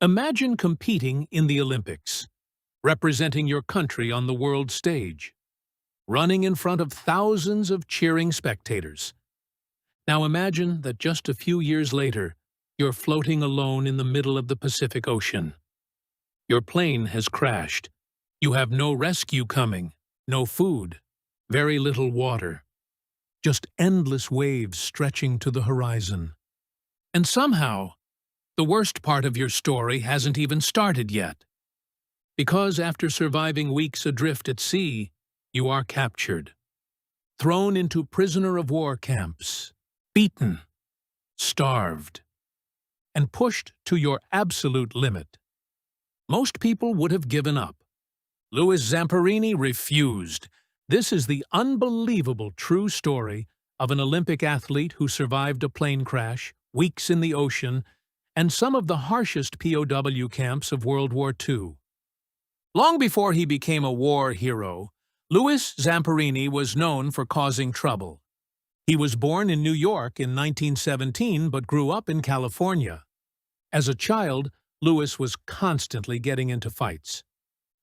Imagine competing in the Olympics, representing your country on the world stage, running in front of thousands of cheering spectators. Now imagine that just a few years later, you're floating alone in the middle of the Pacific Ocean. Your plane has crashed. You have no rescue coming, no food, very little water, just endless waves stretching to the horizon. And somehow, the worst part of your story hasn't even started yet. Because after surviving weeks adrift at sea, you are captured, thrown into prisoner-of-war camps, beaten, starved, and pushed to your absolute limit. Most people would have given up. Louis Zamperini refused. This is the unbelievable true story of an Olympic athlete who survived a plane crash, weeks in the ocean, and some of the harshest POW camps of World War II. Long before he became a war hero, Louis Zamperini was known for causing trouble. He was born in New York in 1917 but grew up in California. As a child, Louis was constantly getting into fights.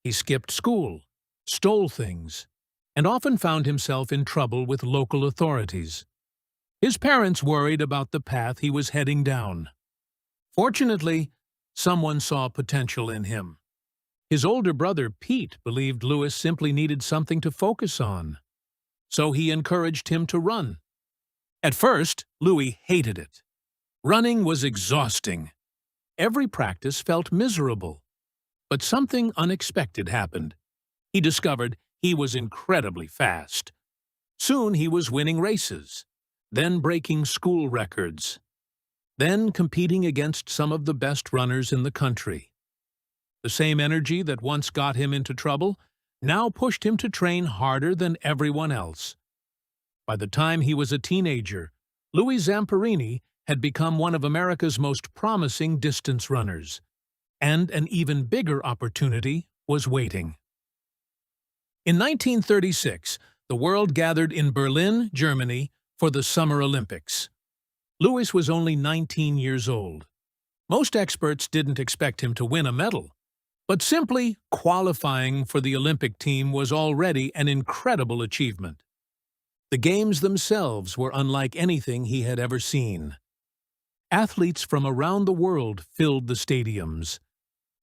He skipped school, stole things, and often found himself in trouble with local authorities. His parents worried about the path he was heading down. Fortunately, someone saw potential in him. His older brother, Pete, believed Louis simply needed something to focus on. So he encouraged him to run. At first, Louis hated it. Running was exhausting. Every practice felt miserable. But something unexpected happened. He discovered he was incredibly fast. Soon he was winning races, then breaking school records, then competing against some of the best runners in the country. The same energy that once got him into trouble now pushed him to train harder than everyone else. By the time he was a teenager, Louis Zamperini had become one of America's most promising distance runners, and an even bigger opportunity was waiting. In 1936, the world gathered in Berlin, Germany, for the Summer Olympics. Louis was only 19 years old. Most experts didn't expect him to win a medal, but simply qualifying for the Olympic team was already an incredible achievement. The games themselves were unlike anything he had ever seen. Athletes from around the world filled the stadiums.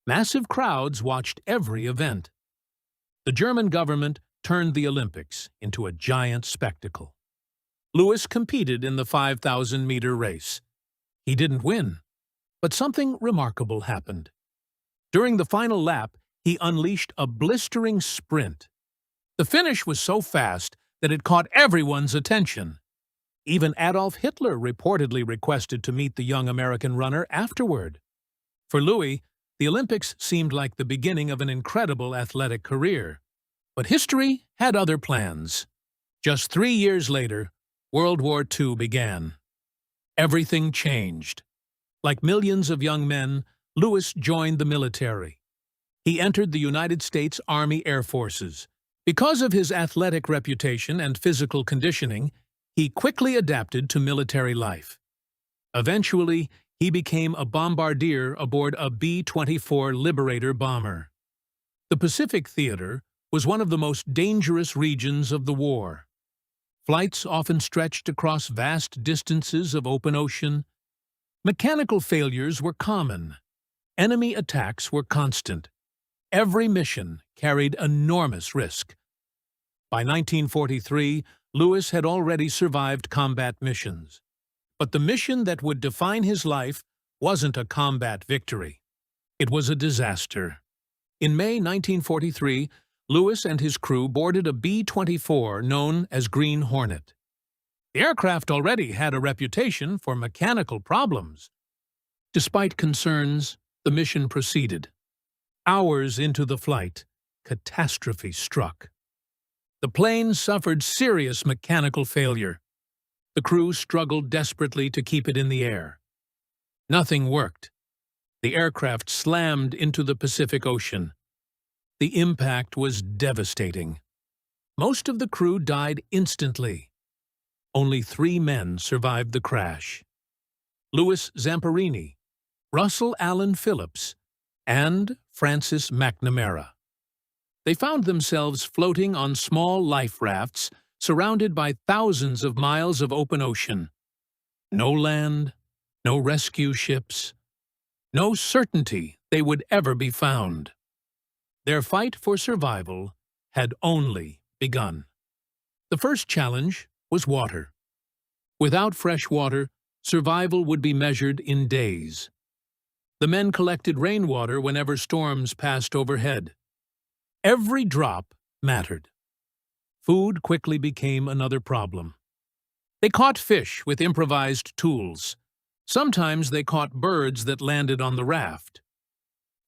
Massive crowds watched every event. The German government turned the Olympics into a giant spectacle. Louis competed in the 5,000-meter race. He didn't win, but something remarkable happened. During the final lap, he unleashed a blistering sprint. The finish was so fast that it caught everyone's attention. Even Adolf Hitler reportedly requested to meet the young American runner afterward. For Louis, the Olympics seemed like the beginning of an incredible athletic career. But history had other plans. Just 3 years later, World War II began. Everything changed. Like millions of young men, Louis joined the military. He entered the United States Army Air Forces. Because of his athletic reputation and physical conditioning, he quickly adapted to military life. Eventually, he became a bombardier aboard a B-24 Liberator bomber. The Pacific Theater was one of the most dangerous regions of the war. Flights often stretched across vast distances of open ocean. Mechanical failures were common. Enemy attacks were constant. Every mission carried enormous risk. By 1943, Louis had already survived combat missions. But the mission that would define his life wasn't a combat victory. It was a disaster. In May 1943, Louis and his crew boarded a B-24 known as Green Hornet. The aircraft already had a reputation for mechanical problems. Despite concerns, the mission proceeded. Hours into the flight, catastrophe struck. The plane suffered serious mechanical failure. The crew struggled desperately to keep it in the air. Nothing worked. The aircraft slammed into the Pacific Ocean. The impact was devastating. Most of the crew died instantly. Only 3 men survived the crash. Louis Zamperini, Russell Allen Phillips, and Francis McNamara. They found themselves floating on small life rafts surrounded by thousands of miles of open ocean. No land, no rescue ships, no certainty they would ever be found. Their fight for survival had only begun. The first challenge was water. Without fresh water, survival would be measured in days. The men collected rainwater whenever storms passed overhead. Every drop mattered. Food quickly became another problem. They caught fish with improvised tools. Sometimes they caught birds that landed on the raft.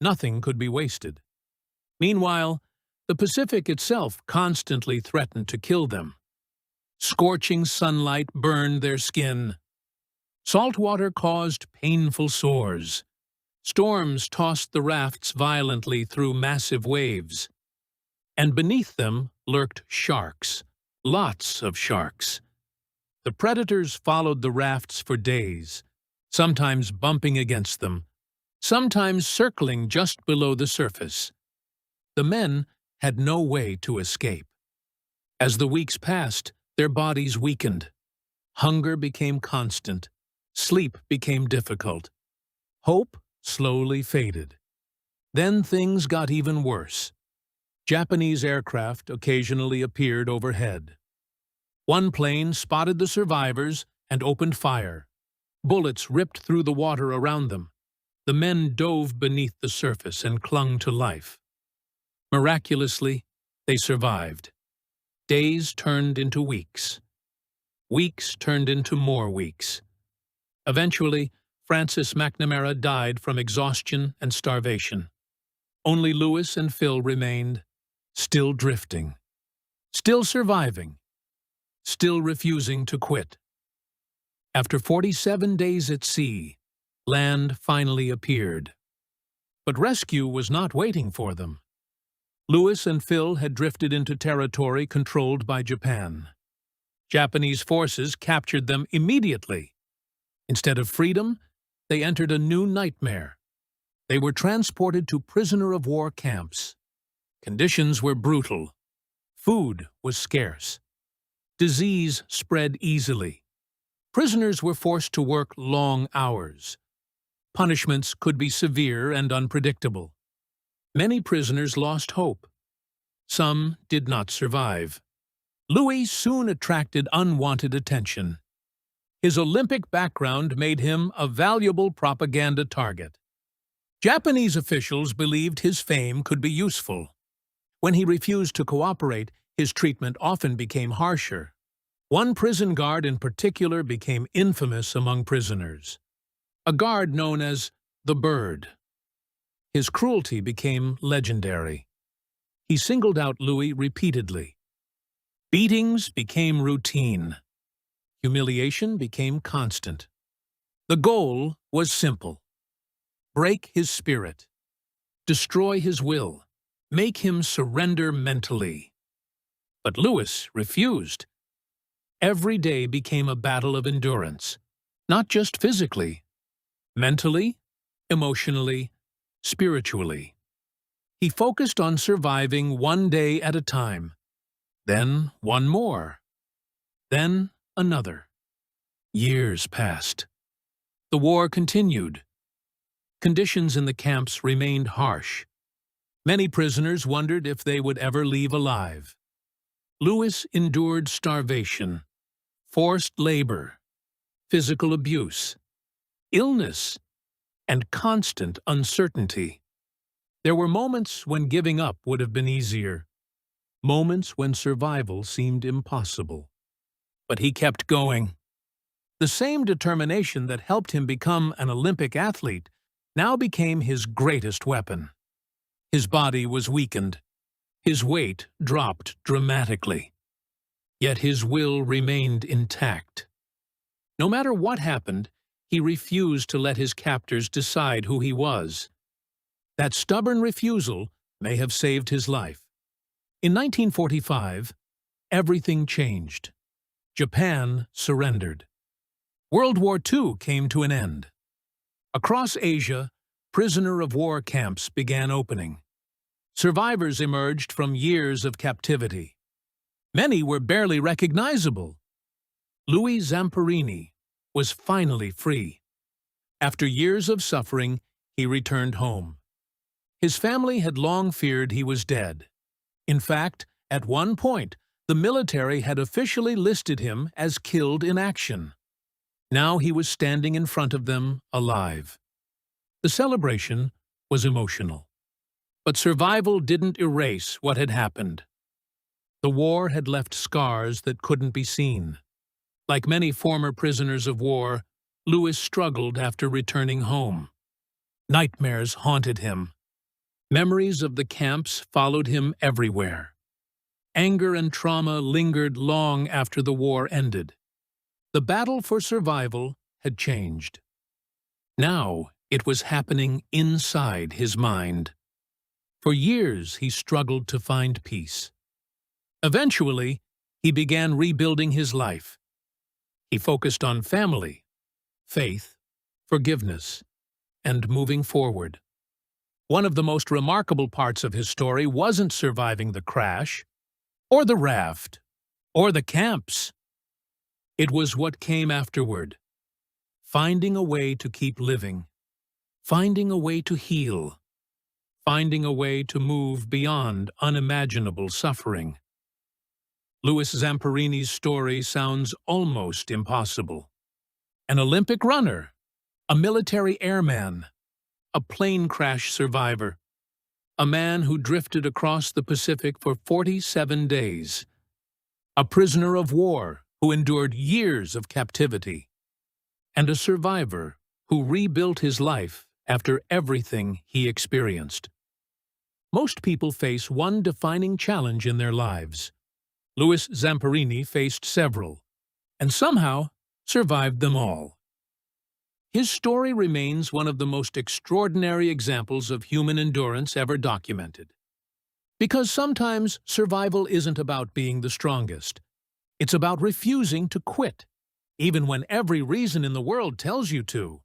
Nothing could be wasted. Meanwhile, the Pacific itself constantly threatened to kill them. Scorching sunlight burned their skin. Salt water caused painful sores. Storms tossed the rafts violently through massive waves. And beneath them lurked sharks, lots of sharks. The predators followed the rafts for days, sometimes bumping against them, sometimes circling just below the surface. The men had no way to escape. As the weeks passed, their bodies weakened. Hunger became constant. Sleep became difficult. Hope slowly faded. Then things got even worse. Japanese aircraft occasionally appeared overhead. One plane spotted the survivors and opened fire. Bullets ripped through the water around them. The men dove beneath the surface and clung to life. Miraculously, they survived. Days turned into weeks. Weeks turned into more weeks. Eventually, Francis McNamara died from exhaustion and starvation. Only Lewis and Phil remained, still drifting, still surviving, still refusing to quit. After 47 days at sea, land finally appeared. But rescue was not waiting for them. Lewis and Phil had drifted into territory controlled by Japan. Japanese forces captured them immediately. Instead of freedom, they entered a new nightmare. They were transported to prisoner-of-war camps. Conditions were brutal. Food was scarce. Disease spread easily. Prisoners were forced to work long hours. Punishments could be severe and unpredictable. Many prisoners lost hope. Some did not survive. Louis soon attracted unwanted attention. His Olympic background made him a valuable propaganda target. Japanese officials believed his fame could be useful. When he refused to cooperate, his treatment often became harsher. One prison guard in particular became infamous among prisoners. A guard known as the Bird. His cruelty became legendary. He singled out Louis repeatedly. Beatings became routine. Humiliation became constant. The goal was simple. Break his spirit. Destroy his will. Make him surrender mentally. But Louis refused. Every day became a battle of endurance, not just physically, mentally, emotionally, spiritually. He focused on surviving one day at a time, then one more, then another. Years passed. The war continued. Conditions in the camps remained harsh. Many prisoners wondered if they would ever leave alive. Louis endured starvation, forced labor, physical abuse, illness, and constant uncertainty. There were moments when giving up would have been easier, moments when survival seemed impossible. But he kept going. The same determination that helped him become an Olympic athlete now became his greatest weapon. His body was weakened. His weight dropped dramatically. Yet his will remained intact. No matter what happened, he refused to let his captors decide who he was. That stubborn refusal may have saved his life. In 1945, everything changed. Japan surrendered. World War II came to an end. Across Asia, prisoner-of-war camps began opening. Survivors emerged from years of captivity. Many were barely recognizable. Louis Zamperini was finally free. After years of suffering, he returned home. His family had long feared he was dead. In fact, at one point, the military had officially listed him as killed in action. Now he was standing in front of them, alive. The celebration was emotional. But survival didn't erase what had happened. The war had left scars that couldn't be seen. Like many former prisoners of war, Louis struggled after returning home. Nightmares haunted him. Memories of the camps followed him everywhere. Anger and trauma lingered long after the war ended. The battle for survival had changed. Now it was happening inside his mind. For years he struggled to find peace. Eventually, he began rebuilding his life. He focused on family, faith, forgiveness, and moving forward. One of the most remarkable parts of his story wasn't surviving the crash, or the raft, or the camps. It was what came afterward. Finding a way to keep living. Finding a way to heal. Finding a way to move beyond unimaginable suffering. Louis Zamperini's story sounds almost impossible. An Olympic runner, a military airman, a plane crash survivor, a man who drifted across the Pacific for 47 days, a prisoner of war who endured years of captivity, and a survivor who rebuilt his life after everything he experienced. Most people face one defining challenge in their lives. Louis Zamperini faced several, and somehow survived them all. His story remains one of the most extraordinary examples of human endurance ever documented. Because sometimes survival isn't about being the strongest. It's about refusing to quit, even when every reason in the world tells you to.